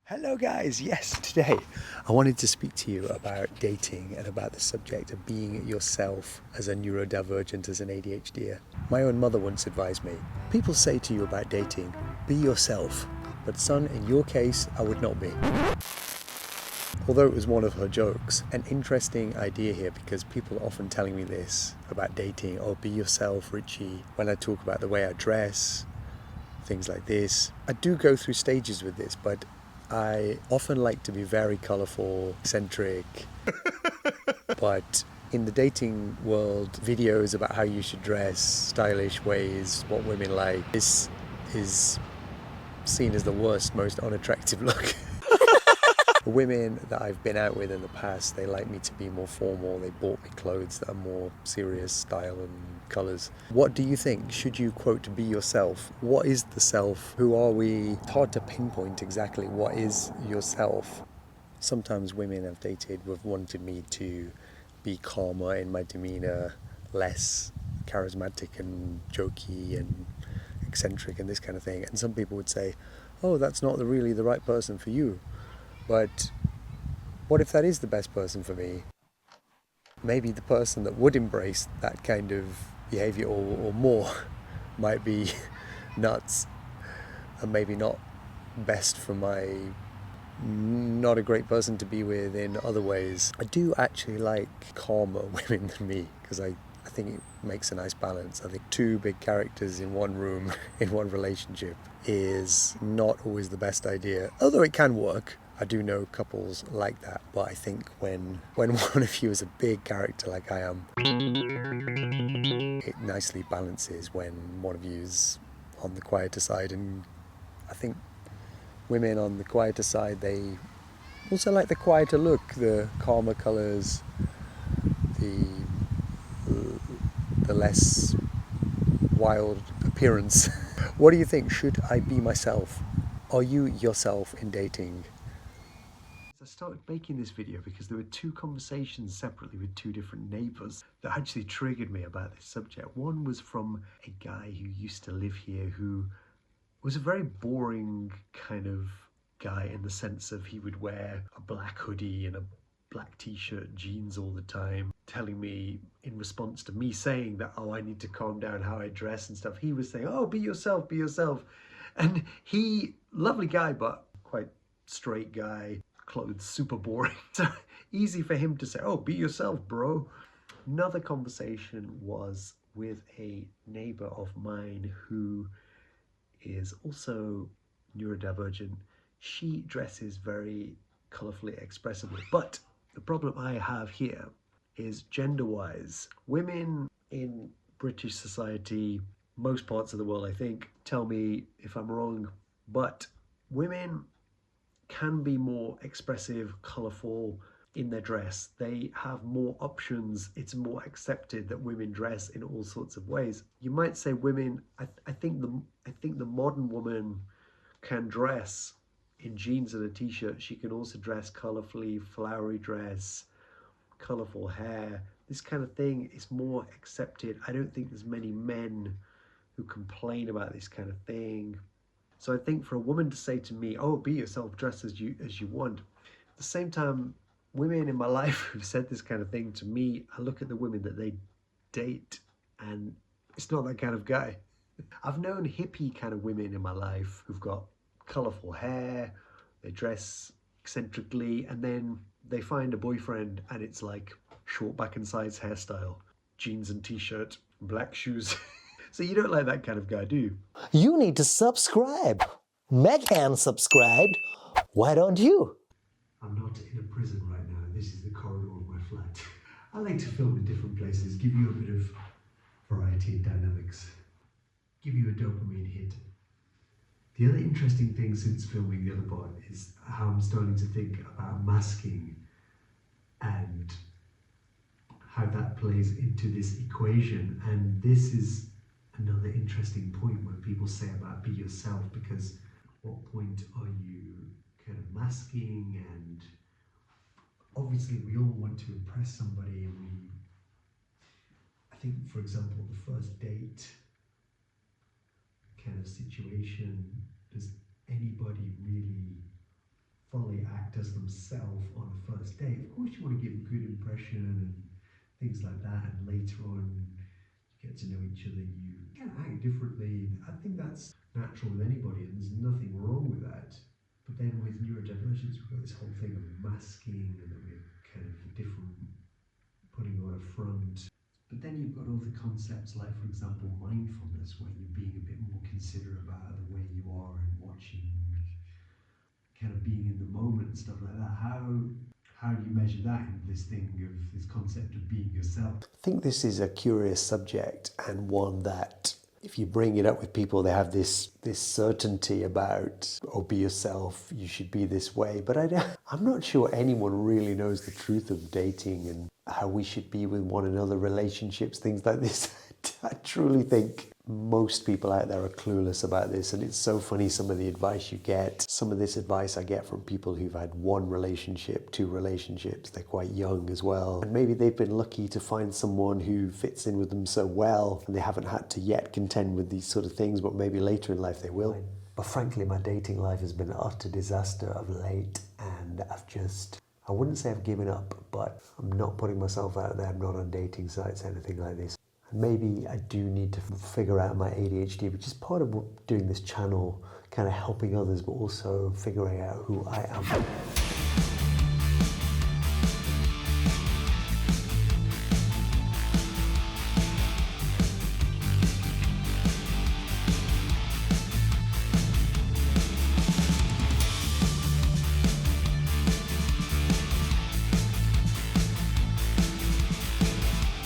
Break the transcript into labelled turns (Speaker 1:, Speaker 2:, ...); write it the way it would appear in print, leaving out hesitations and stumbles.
Speaker 1: Hello guys, yes, today I wanted to speak to you about dating and about the subject of being yourself as a neurodivergent, as an ADHDer. My own mother once advised me, people say to you about dating, be yourself, but son, in your case, I would not be. Although it was one of her jokes, an interesting idea here because people are often telling me this about dating, oh, be yourself, Richie, when I talk about the way I dress, things like this. I do go through stages with this, but I often like to be very colourful, eccentric, but in the dating world, videos about how you should dress, stylish ways, what women like, this is seen as the worst, most unattractive look. The women that I've been out with in the past, they like me to be more formal. They bought me clothes that are more serious style and colours. What do you think? Should you, quote, be yourself? What is the self? Who are we? It's hard to pinpoint exactly what is yourself. Sometimes women I've dated have wanted me to be calmer in my demeanour, less charismatic and jokey and eccentric and this kind of thing. And some people would say, oh, that's not really the right person for you. But what if that is the best person for me? Maybe the person that would embrace that kind of behaviour or more might be nuts and maybe not best for my not a great person to be with in other ways. I do actually like calmer women than me because I think it makes a nice balance. I think two big characters in one room in one relationship is not always the best idea, although it can work. I do know couples like that, but I think when one of you is a big character like I am, it nicely balances when one of you is on the quieter side. And I think women on the quieter side, they also like the quieter look, the calmer colours, the less wild appearance. What do you think? Should I be myself? Are you yourself in dating? I started making this video because there were two conversations separately with two different neighbours that actually triggered me about this subject. One was from a guy who used to live here who was a very boring kind of guy in the sense of he would wear a black hoodie and a black t-shirt, jeans all the time, telling me in response to me saying that, oh, I need to calm down how I dress and stuff. He was saying, oh, be yourself, be yourself. And he, lovely guy, but quite straight guy, clothes super boring. So easy for him to say, oh, be yourself, bro. Another conversation was with a neighbor of mine who is also neurodivergent. She dresses very colorfully, expressively. But the problem I have here is gender-wise. Women in British society, most parts of the world, I think, tell me if I'm wrong, but women can be more expressive, colorful in their dress. They have more options. It's more accepted that women dress in all sorts of ways. You might say women, I think the modern woman can dress in jeans and a t-shirt. She can also dress colorfully, flowery dress, colorful hair. This kind of thing is more accepted. I don't think there's many men who complain about this kind of thing. So I think for a woman to say to me, oh, be yourself, dress as you want. At the same time, women in my life who've said this kind of thing to me, I look at the women that they date and it's not that kind of guy. I've known hippie kind of women in my life who've got colorful hair, they dress eccentrically, and then they find a boyfriend and it's like short back and sides hairstyle, jeans and t-shirt, black shoes. So you don't like that kind of guy, do you?
Speaker 2: You need to subscribe. Meg Ann subscribed. Why don't you?
Speaker 1: I'm not in a prison right now. This is the corridor of my flat. I like to film in different places, give you a bit of variety and dynamics, give you a dopamine hit. The other interesting thing since filming the other part is how I'm starting to think about masking and how that plays into this equation. And this is another interesting point when people say about be yourself, because at what point are you kind of masking? And obviously we all want to impress somebody, and I think, for example, the first date kind of situation, does anybody really fully act as themselves on a first date. Of course, you want to give a good impression and things like that, and later on, you get to know each other, you can act differently. I think that's natural with anybody, and there's nothing wrong with that. But then with neurodivergence, we've got this whole thing of masking, and then we're kind of different, putting on a front. But then you've got other concepts like, for example, mindfulness, where you're being a bit more considerate about the way you are and watching, kind of being in the moment and stuff like that. How do you measure that in this thing of this concept of being yourself? I think this is a curious subject, and one that if you bring it up with people, they have this certainty about, oh, be yourself, you should be this way. But I'm not sure anyone really knows the truth of dating and how we should be with one another, relationships, things like this. I truly think most people out there are clueless about this, and it's so funny some of the advice you get. Some of this advice I get from people who've had one relationship, two relationships, they're quite young as well, and maybe they've been lucky to find someone who fits in with them so well, and they haven't had to yet contend with these sort of things, but maybe later in life they will. But frankly, my dating life has been an utter disaster of late, and I wouldn't say I've given up, but I'm not putting myself out there. I'm not on dating sites, anything like this. Maybe I do need to figure out my ADHD, which is part of doing this channel, kind of helping others, but also figuring out who I am.